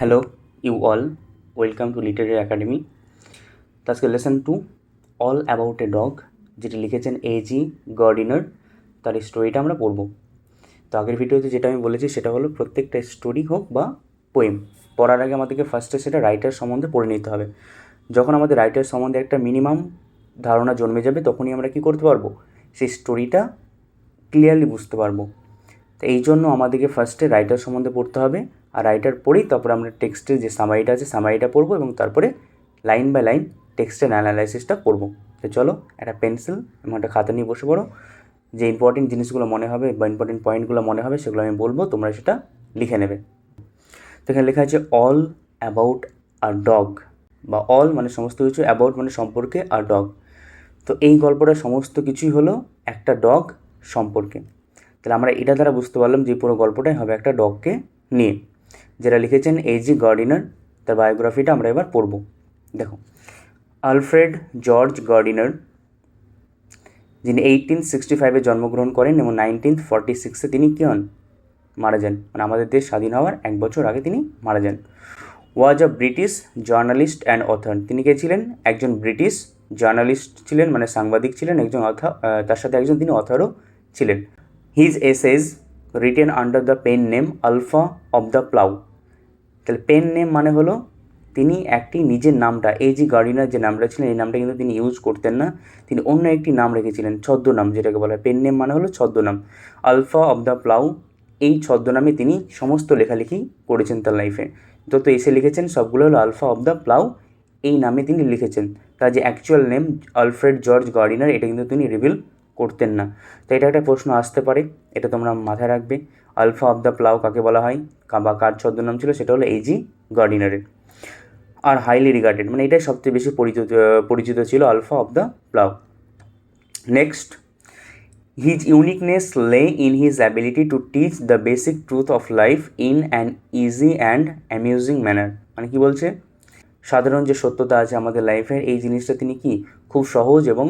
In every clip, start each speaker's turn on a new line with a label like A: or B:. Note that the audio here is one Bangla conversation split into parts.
A: Hello, you all. Welcome to Literary Academy. তো আজকে lesson 2 all about a dog, যেটি লিখেছেন A.G. গর্ডিনার। তার এই স্টোরিটা আমরা পড়ব। তো আগের ভিডিওতে যেটা আমি বলেছি সেটা হলো প্রত্যেকটা স্টোরি হোক বা পোয়েম পড়ার আগে আমাদেরকে ফার্স্টে সেটা রাইটার সম্বন্ধে পড়ে নিতে হবে। যখন আমাদের রাইটার সম্বন্ধে একটা মিনিমাম ধারণা জন্মে যাবে তখনই আমরা কী করতে পারবো, সেই স্টোরিটা ক্লিয়ারলি বুঝতে পারবো। তো এই জন্য আমাদেরকে ফার্স্টে রাইটার সম্বন্ধে পড়তে হবে, আর রাইটার পড়েই তারপরে আমরা টেক্সটের যে সামারিটা আছে সামারিটা পড়বো এবং তারপরে লাইন বাই লাইন টেক্সটের অ্যানালাইসিসটা করবো। তো চলো একটা পেন্সিল এবং একটা খাতা নিয়ে বসে পড়ো। যে ইম্পর্টেন্ট জিনিসগুলো মনে হবে বা ইম্পর্টেন্ট পয়েন্টগুলো মনে হবে সেগুলো আমি বলবো, তোমরা সেটা লিখে নেবে। তো এখানে লেখা আছে অল অ্যাবাউট আ ডগ, বা অল মানে সমস্ত কিছু, অ্যাবাউট মানে সম্পর্কে, আর ডগ। তো এই গল্পটা সমস্ত কিছুই হলো একটা ডগ সম্পর্কে। তাহলে আমরা এটা দ্বারা বুঝতে পারলাম যে পুরো গল্পটাই হবে একটা ডগকে নিয়ে, যেটা লিখেছেন A.G. গর্ডিনার। তার বায়োগ্রাফিটা আমরা এবার পড়ব। দেখো, আলফ্রেড জর্জ গর্ডিনার, যিনি 1865-এ জন্মগ্রহণ করেন এবং 1946-এ তিনি কী হন, মারা যান। মানে আমাদের দেশ স্বাধীন হওয়ার 1 বছর আগে তিনি মারা যান। ওয়াজ আ ব্রিটিশ জার্নালিস্ট অ্যান্ড অথর। তিনি কে ছিলেন? একজন ব্রিটিশ জার্নালিস্ট ছিলেন, মানে সাংবাদিক ছিলেন, একজন অথর, তার সাথে একজন তিনি অথরও ছিলেন। His essays written under the pen name Alpha of the Plough. তাহলে পেন নেম মানে হলো তিনি একটি নিজের নামটা, A.G. গর্ডিনার যে নামটা ছিলেন এই নামটা কিন্তু তিনি ইউজ করতেন না, তিনি অন্য একটি নাম রেখেছিলেন, ছদ্মনাম যেটাকে বলা হয়। পেন নেম মানে হলো ছদ্মনাম। আলফা অফ দ্য প্লাউ, এই ছদ্মনামে তিনি সমস্ত লেখালেখি করেছেন তার লাইফে। যত এসে লিখেছেন সবগুলো হলো আলফা অফ দ্য প্লাউ, এই নামে তিনি লিখেছেন। তার যে অ্যাকচুয়াল নেম আলফ্রেড জর্জ গর্ডিনার এটা কিন্তু তিনি রিভিল করতেন না। তো এটা একটা প্রশ্ন আসতে পারে, এটা তোমরা মাথায় রাখবে। আলফা অফ দ্য প্লাউ কাকে বলা হয় বা কার ছদ্মনাম ছিল, সেটা হলো A.G. গর্ডিনারের। আর হাইলি রিগার্ডেড, মানে এটাই সবচেয়ে বেশি পরিচিত ছিল alpha of the plough. Next, his uniqueness lay in his ability to teach the basic truth of life in an easy and amusing manner. মানে কি বলছে, সাধারণ যে সত্যতা আছে আমাদের লাইফের এই জিনিসটা তিনি কি খুব সহজ এবং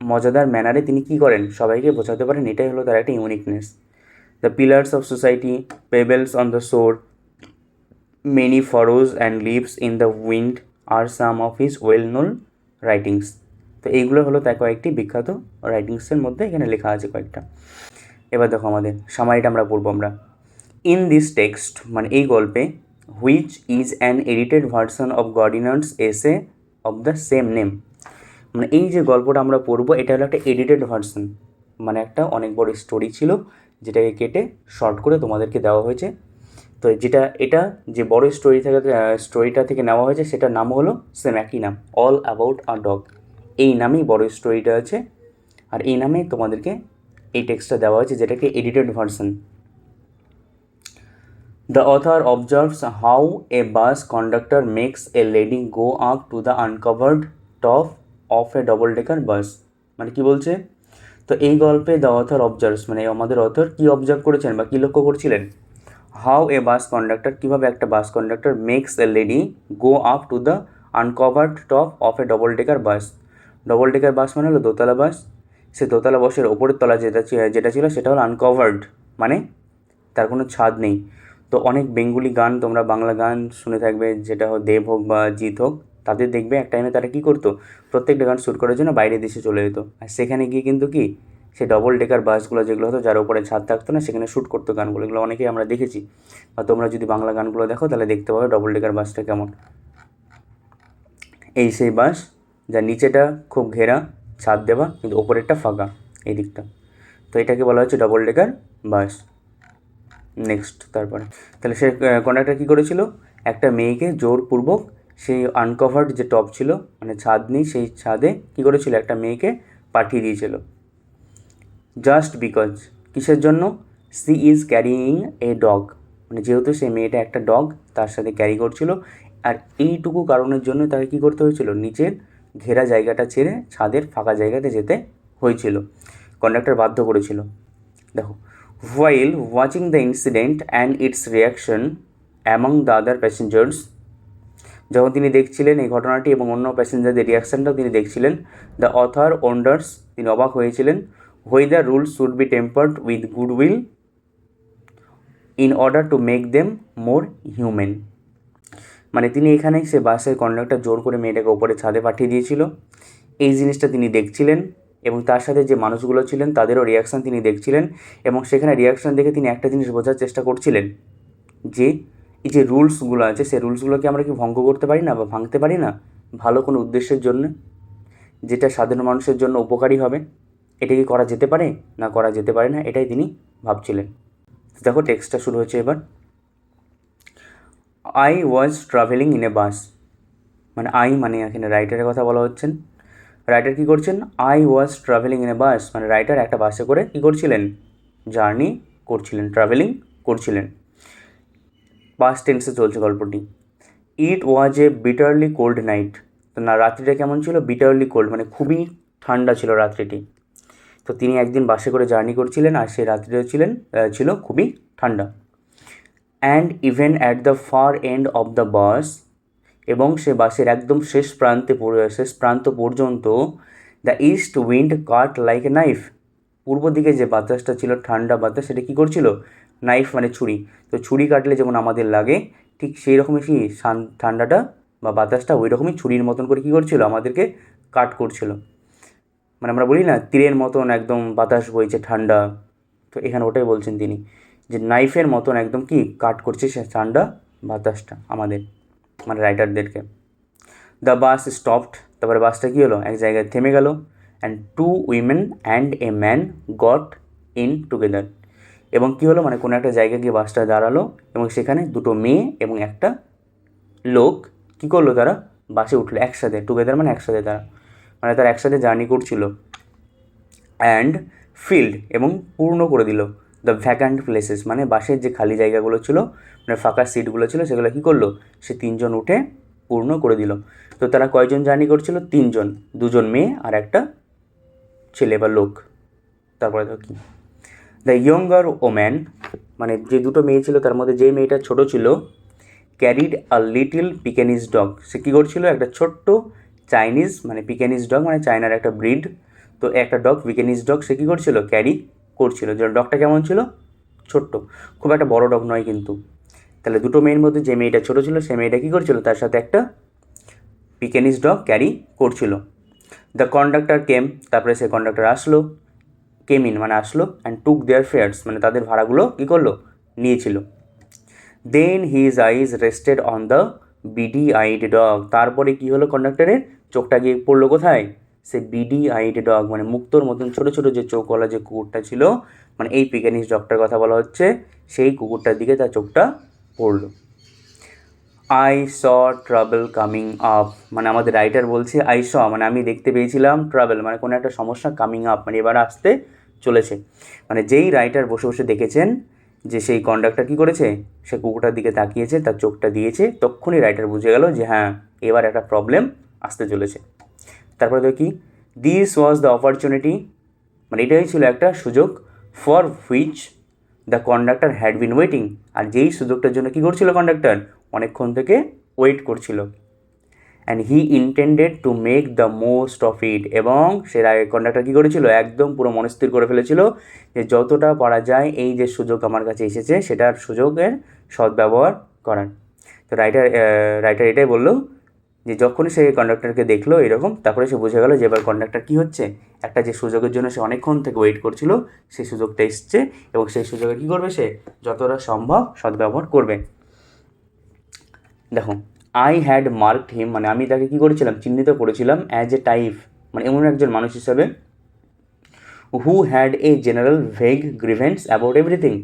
A: মজাদার ম্যানারে তিনি কী করেন, সবাইকে বোঝাতে পারেন, এটাই হলো তার একটা uniqueness. The pillars of society, pebbles on the shore, many furrows and leaves in the wind আর some of his well known writings. তো এইগুলো হলো তার কয়েকটি বিখ্যাত রাইটিংসের মধ্যে, এখানে লেখা আছে কয়েকটা। এবার দেখো আমাদের সামারিটা আমরা পড়বো আমরা। ইন দিস টেক্সট, মানে এই গল্পে, which is an edited version of গর্ডিনার্স essay of the same name. মানে এই যে গল্পটা আমরা পড়বো এটা হলো একটা এডিটেড ভার্সন, মানে একটা অনেক বড় স্টোরি ছিল যেটাকে কেটে শর্ট করে তোমাদেরকে দেওয়া হয়েছে। তো এটা যে বড় স্টোরিটা থেকে নেওয়া হয়েছে সেটার নাম হলো সেম একই নাম, অল অ্যাবাউট আ ডগ। এই নামেই বড় স্টোরিটা আছে, আর এই নামেই তোমাদেরকে এই টেক্সটটা দেওয়া হয়েছে, যেটাকে edited version. The author observes how a bus conductor makes a lady go up to the uncovered top of a double-decker bus. মানে কি বলছে, তো এই গল্পে দ্য অথর অবজার্ভস, মানে আমাদের অথর কি অবজার্ভ করেছেন বা কী লক্ষ্য করছিলেন, হাউ এ বাস কন্ডাক্টর, কীভাবে একটা bus conductor makes a lady go up to the uncovered top of a double decker bus. Double decker bus মানে হলো দোতলা বাস, সে দোতলা বাসের ওপরের তলা যেটা ছিল সেটা হলো আনকভার্ড, মানে তার কোনো ছাদ নেই। তো অনেক বেঙ্গলি গান, তোমরা বাংলা গান শুনে থাকবে, যেটা দেব হোক বা জিৎ হোক, তাদের দেখবে এক টাইমে তারা কী করতো, প্রত্যেকটা গান শ্যুট করার জন্য বাইরের দেশে চলে যেত, আর সেখানে গিয়ে কিন্তু কি সেই ডবল ডেকার বাসগুলো যেগুলো হতো যার উপরে ছাদ থাকতো না সেখানে শ্যুট করতো গানগুলো, এগুলো অনেকেই আমরা দেখেছি। আর তোমরা যদি বাংলা গানগুলো দেখো তাহলে দেখতে পাবে ডবল ডেকার বাসটা কেমন। এই সেই বাস যার নিচেটা খুব ঘেরা, ছাদ দেওয়া, কিন্তু ওপরেরটা ফাঁকা এই দিকটা, তো এটাকে বলা হচ্ছে ডবল ডেকার বাস। নেক্সট, তারপরে তাহলে সে কন্ডাক্টর কী করেছিল, একটা মেয়েকে জোরপূর্বক সেই আনকভার্ড যে টপ ছিল, মানে ছাদ নেই, সেই ছাদে কী করেছিল, একটা মেয়েকে পাঠিয়ে দিয়েছিল। জাস্ট বিকজ, কিসের জন্য, she is carrying a dog, মানে যেহেতু সেই মেয়েটা একটা ডগ তার সাথে ক্যারি করছিল, আর এইটুকু কারণের জন্য তাকে কী করতে হয়েছিল, নিচের ঘেরা জায়গাটা ছেড়ে ছাদের ফাঁকা জায়গাতে যেতে হয়েছিল, কন্ডাক্টর বাধ্য করেছিল। দেখো, while watching the incident and its reaction among the other passengers, যখন তিনি দেখছিলেন এই ঘটনাটি এবং অন্য প্যাসেঞ্জারদের রিয়াকশানটাও তিনি দেখছিলেন, দ্য অথর ওন্ডার্স, তিনি অবাক হয়েছিলেন, whether rules should be tempered with goodwill in order to make them more human. মানে তিনি এখানে সে বাসের কন্ডাক্টর জোর করে মেয়েটাকে ওপরে ছাদে পাঠিয়ে দিয়েছিল, এই জিনিসটা তিনি দেখছিলেন এবং তার সাথে যে মানুষগুলো ছিলেন তাদেরও রিয়াকশান তিনি দেখছিলেন এবং সেখানে রিয়াকশান দেখে তিনি একটা জিনিস বোঝার চেষ্টা করছিলেন যে এই যে রুলসগুলো আছে সেই রুলসগুলোকে আমরা কি ভঙ্গ করতে পারি না বা ভাঙতে পারি না ভালো কোনো উদ্দেশ্যের জন্য, যেটা সাধারণ মানুষের জন্য উপকারী হবে, এটা কি করা যেতে পারে না করা যেতে পারে না, এটাই তিনি ভাবছিলেন। দেখো টেক্সটটা শুরু হচ্ছে এবার। I was travelling in a bus, মানে আই মানে এখানে রাইটারের কথা বলা হচ্ছেন। রাইটার কী করছেন? I was travelling in a bus, মানে রাইটার একটা বাসে করে কী করছিলেন? জার্নি করছিলেন, ট্রাভেলিং করছিলেন। পাস্ট টেন্সে চলছে গল্পটি। ইট ওয়াজ এ বিটারলি কোল্ড নাইট, তো না রাত্রিটা কেমন ছিল? বিটারলি কোল্ড, মানে খুবই ঠান্ডা ছিল রাত্রিটি। তো তিনি একদিন বাসে করে জার্নি করছিলেন আর সেই রাত্রিটা ছিল খুবই ঠান্ডা। And even at the far end of the bus, এবং সে বাসের একদম শেষ প্রান্ত পর্যন্ত the east wind cut like a knife, পূর্ব দিকে যে বাতাসটা ছিল ঠান্ডা বাতাস, সেটা কী করছিল? নাইফ মানে ছুরি, তো ছুরি কাটলে যেমন আমাদের লাগে ঠিক সেই রকমই কি ঠান্ডাটা বা বাতাসটা ওই রকমই ছুরির মতন করে কী করছিল? আমাদেরকে কাট করছিল। মানে আমরা বলি না তীরের মতন একদম বাতাস বইছে ঠান্ডা, তো এখানে ওটাই বলছেন তিনি যে নাইফের মতন একদম কি কাট করছে সে ঠান্ডা বাতাসটা আমাদের, মানে রাইটারদেরকে। দ্য বাস স্টপড, তারপরে বাসটা কী হলো? এক জায়গায় থেমে গেল। And two women and a man got in together, এবং কী হলো? মানে কোনো একটা জায়গায় গিয়ে বাসটা দাঁড়ালো এবং সেখানে দুটো মেয়ে এবং একটা লোক কী করলো? তারা বাসে উঠলো একসাথে, টুগেদার মানে একসাথে, তারা একসাথে জার্নি করছিল। অ্যান্ড ফিল্ড, এবং পূর্ণ করে দিল দ্য ভ্যাকান্ট প্লেসেস, মানে বাসের যে খালি জায়গাগুলো ছিল, মানে ফাঁকা সিটগুলো ছিল, সেগুলো কী করলো? সে তিনজন উঠে পূর্ণ করে দিল। তো তারা কয়জন জার্নি করছিল? তিনজন, দুজন মেয়ে আর একটা ছেলে বা লোক। তারপরে তো কি? দ্য ইয়ঙ্গার ওম্যান, মানে যে দুটো মেয়ে ছিল তার মধ্যে যে মেয়েটা ছোট ছিল, ক্যারিড আ লিটিল পিকেনিজ ডগ, সে কী করছিল? একটা ছোট্ট চাইনিজ, মানে পিকেনিজ ডগ মানে চায়নার একটা ব্রিড, তো একটা ডগ পিকেনিজ ডগ সে কী করছিল? ক্যারি করছিল। যে ডগটা কেমন ছিল? ছোট্ট, খুব একটা বড় ডগ নয় কিন্তু। তাহলে দুটো মেয়ের মধ্যে যে মেয়েটা ছোটো ছিল সে মেয়েটা কী করছিল? তার সাথে একটা পিকেনিজ ডগ ক্যারি করছিল। দ্য কন্ডাক্টর কেম, তারপরে সে কন্ডাক্টর আসলো, কেম ইন মানে আসলো, অ্যান্ড টুক দেয়ার ফেয়ার্স, মানে তাদের ভাড়াগুলো কী করলো? নিয়েছিল। Then his eyes rested on the beady eyed dog, তারপরে কী হলো? কন্ডাক্টরের চোখটা গিয়ে পড়লো কোথায়? সে বিডি আইড ডগ, মানে মুক্তোর মতন ছোটো ছোটো যে চোখওয়ালা যে কুকুরটা ছিল, মানে এই পিকেনিজ ডগটার কথা বলা হচ্ছে, সেই কুকুরটার দিকে তার চোখটা পড়লো। I saw trouble coming up, মানে আমাদের রাইটার বলছে আই স মানে আমি দেখতে পেয়েছিলাম, ট্রাভেল মানে কোনো একটা সমস্যা, কামিং আপ মানে এবার আসতে চলেছে। মানে যেই রাইটার বসে বসে দেখেছেন যে সেই কন্ডাক্টর কী করেছে? সে কুকুরটার দিকে তাকিয়েছে, তার চোখটা দিয়েছে, তক্ষুনি রাইটার বুঝে গেল যে হ্যাঁ এবার একটা প্রবলেম আসতে চলেছে। তারপরে তো কি? দিস ওয়াজ দ্য অপরচুনিটি, মানে এটাই ছিল একটা সুযোগ, for which the conductor had been waiting, আর যেই সুযোগটার জন্য কী করছিল কন্ডাক্টর? অনেকক্ষণ থেকে ওয়েট করছিল। And he intended to make the most of it, এবং সে কন্ডাক্টর কী করেছিল? একদম পুরো মনস্থির করে ফেলেছিল যে যতটা পারা যায় এই যে সুযোগ আমার কাছে এসেছে সেটার সুযোগের সদ্ব্যবহার করার। তো রাইটার এটাই বললো যে যখনই সে কন্ডাক্টরকে দেখলো এরকম, তারপরে সে বুঝে গেল যে এবার কন্ডাক্টর কী হচ্ছে? একটা যে সুযোগের জন্য সে অনেকক্ষণ থেকে ওয়েট করছিল সেই সুযোগটা এসছে এবং সেই সুযোগে কী করবে? সে যতটা সম্ভব সদ্ব্যবহার করবে। দেখো, আই হ্যাড মার্কড হিম, মানে আমি তাকে কী করেছিলাম? চিহ্নিত করেছিলাম অ্যাজ এ টাইপ, মানে এমন একজন মানুষ হিসাবে, who had a general vague grievance about everything,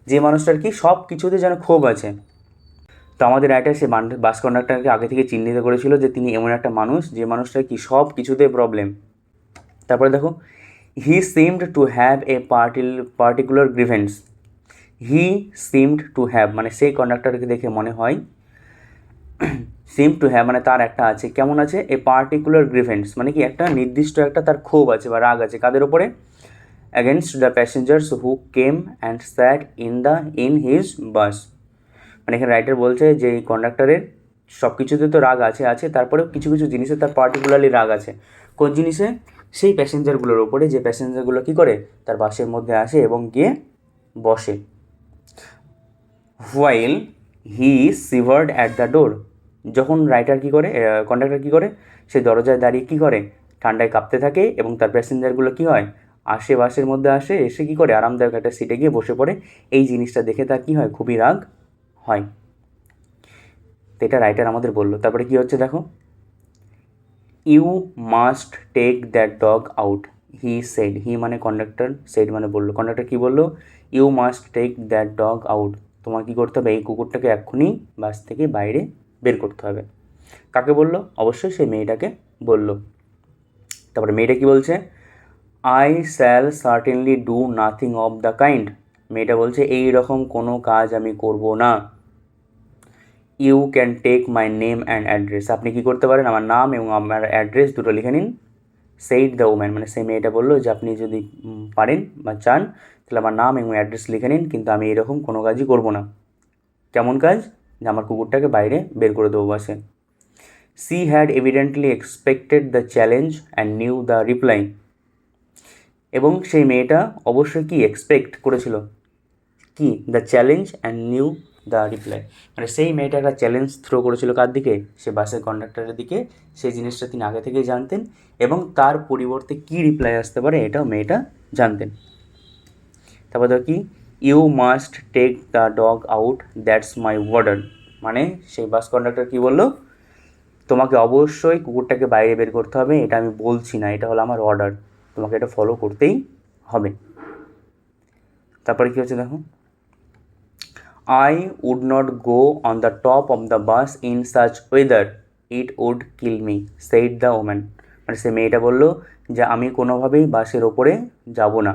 A: যে মানুষটার কি সব কিছুতে যেন ক্ষোভ আছে। তো আমাদের রাইটার সে বাস কন্ডাক্টরকে আগে থেকে চিহ্নিত করেছিল যে তিনি এমন একটা মানুষ যে মানুষটার কি সব কিছুতে প্রবলেম। তারপরে দেখো, he seemed to have a particular grievance, he seemed to have মানে সেই কন্ডাক্টরকে দেখে মনে হয়, সিম টু হ্যাভ মানে তার একটা আছে, কেমন আছে? এ পার্টিকুলার গ্রিভেন্স মানে কি একটা নির্দিষ্ট একটা তার ক্ষোভ আছে বা রাগ আছে, কাদের ওপরে? Against the passengers who came and sat in his bus, মানে এখানে রাইটার বলছে যে এই কন্ডাক্টরের সব কিছুতে তো রাগ আছে, তারপরেও কিছু কিছু জিনিসে তার পার্টিকুলারলি রাগ আছে। কোন জিনিসে? সেই প্যাসেঞ্জারগুলোর ওপরে, যে প্যাসেঞ্জারগুলো কী করে? তার বাসের মধ্যে আসে এবং গিয়ে বসে। While he shivered at the door, যখন রাইটার কী করে, কন্ডাক্টর কী করে, সে দরজায় দাঁড়িয়ে কী করে, ঠান্ডায় কাঁপতে থাকে এবং তার প্যাসেঞ্জারগুলো কী হয়, আসে বাসের মধ্যে আসে, এসে কী করে আরামদায়ক একটা সিটে গিয়ে বসে পড়ে। এই জিনিসটা দেখে তার কী হয়, খুবই রাগ হয়। তো এটা রাইটার আমাদের বললো। তারপরে কী হচ্ছে দেখো, you must take that dog out, he said, he মানে কন্ডাক্টর, সেড মানে বললো, কন্ডাক্টর কী বললো, you must take that dog out, তোমার কী করতে হবে, এই কুকুরটাকে এক্ষুনি বাস থেকে বাইরে বের করতে হবে। কাকে বললো, অবশ্যই সেই মেয়েটাকে বললো। তারপরে মেয়েটা কী বলছে, I shall certainly do nothing of the kind, মেয়েটা বলছে এই রকম কোনো কাজ আমি করব না। You can take my name and address, আপনি কী করতে পারেন, আমার নাম এবং আমার অ্যাড্রেস দুটো লিখে নিন। সেইড দ্য ওম্যান, মানে সেই মেয়েটা বললো যে আপনি যদি পারেন বা চান তাহলে আমার নাম এবং অ্যাড্রেস লিখে নিন, কিন্তু আমি এরকম কোনো কাজই করব না। কেমন কাজ, যে আমার কুকুরটাকে বাইরে বের করে দেবো বাসে। She had evidently expected the challenge and new the reply, এবং সেই মেয়েটা অবশ্যই কি এক্সপেক্ট করেছিল, কি, the challenge and new the reply, মানে সেই মেয়েটা একটা চ্যালেঞ্জ থ্রো করেছিল কার দিকে, সে বাসের কন্ডাক্টরের দিকে, সেই জিনিসটা তিনি আগে থেকেই জানতেন এবং তার পরিবর্তে কী রিপ্লাই আসতে পারে এটাও মেয়েটা জানতেন। তারপর দেখো কি, you must take the dog out, that's my order, মানে সেই বাস কন্ডাক্টর কী বললো, তোমাকে অবশ্যই কুকুরটাকে বাইরে বের করতে হবে, এটা আমি বলছি না, এটা হলো আমার অর্ডার, তোমাকে এটা ফলো করতেই হবে। তারপরে কী হচ্ছে দেখো, I would not go on the top of the bus in such weather, it would kill me, said the woman, মানে সে মেয়েটা বললো যে আমি কোনোভাবেই বাসের ওপরে যাব না।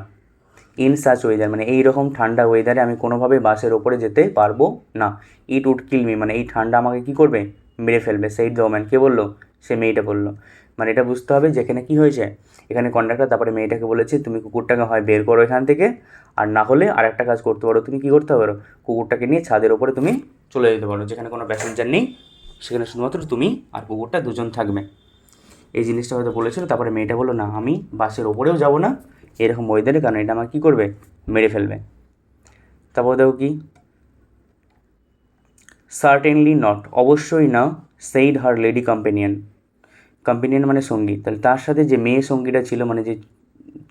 A: ইন সাচ ওয়েদার মানে এই রকম ঠান্ডা ওয়েদারে আমি কোনোভাবেই বাসের ওপরে যেতে পারবো না। ইট উড কিল মি মানে এই ঠান্ডা আমাকে কী করবে, মেরে ফেলবে। সেইড দ্য ওম্যান কে বললো, সে মেয়েটা বললো। মানে এটা বুঝতে হবে যেখানে কী হয়েছে, এখানে কন্ডাক্টর তারপরে মেয়েটাকে বলেছে তুমি কুকুরটাকে হয় বের করো এখান থেকে, আর না হলে আর একটা কাজ করতে পারো, তুমি কী করতে পারো, কুকুরটাকে নিয়ে ছাদের ওপরে তুমি চলে যেতে পারো, যেখানে কোনো প্যাসেঞ্জার নেই, সেখানে শুধুমাত্র তুমি আর কুকুরটা দুজন থাকবে। এই জিনিসটা হয়তো বলেছিল। তারপরে মেয়েটা বললো না আমি বাসের ওপরেও যাব না এরকম ওয়েদারে, কারণ এটা আমাকে কী করবে, মেরে ফেলবে। তারপর দেখো কি, সার্টেনলি নট, অবশ্যই না, সেইড হার লেডি কম্পেনিয়ন, কম্পেনিয়ন মানে সঙ্গী, তাহলে তার সাথে যে মেয়ে সঙ্গীটা ছিল, মানে যে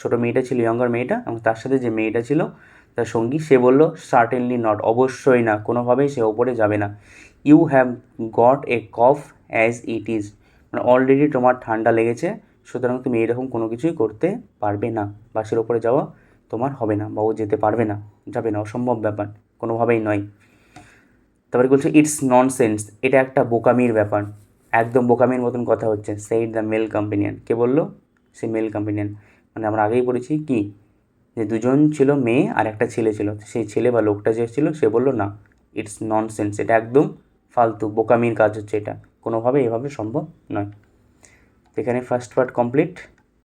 A: ছোটো মেয়েটা ছিল, ইয়ঙ্গার মেয়েটা, এবং তার সাথে যে মেয়েটা ছিল তার সঙ্গী, সে বললো সার্টেনলি নট, অবশ্যই না, কোনোভাবেই সে ওপরে যাবে না। You have got a cough as it is, মানে অলরেডি তোমার ঠান্ডা লেগেছে, সুতরাং তুমি এরকম কোনো কিছুই করতে পারবে না, বাসের ওপরে যাওয়া তোমার হবে না, বা ও যেতে পারবে না, যাবে না, অসম্ভব ব্যাপার, কোনোভাবেই নয়। তারপরে বলছে ইটস ননসেন্স, এটা একটা বোকামির ব্যাপার, একদম বোকামির মতন কথা হচ্ছে। সেইড দ্য মেল কম্পেনিয়ন, কে বললো, সে মেল কম্পেনিয়ন, মানে আমরা আগেই পড়েছি কি, যে দুজন ছিল মেয়ে আর একটা ছেলে ছিল, সেই ছেলে বা লোকটা যে ছিল সে বললো না, ইটস ননসেন্স, এটা একদম ফালতু বোকামির কাজ হচ্ছে, এটা কোনোভাবে এভাবে সম্ভব নয়। এখানে ফার্স্ট পার্ট কমপ্লিট।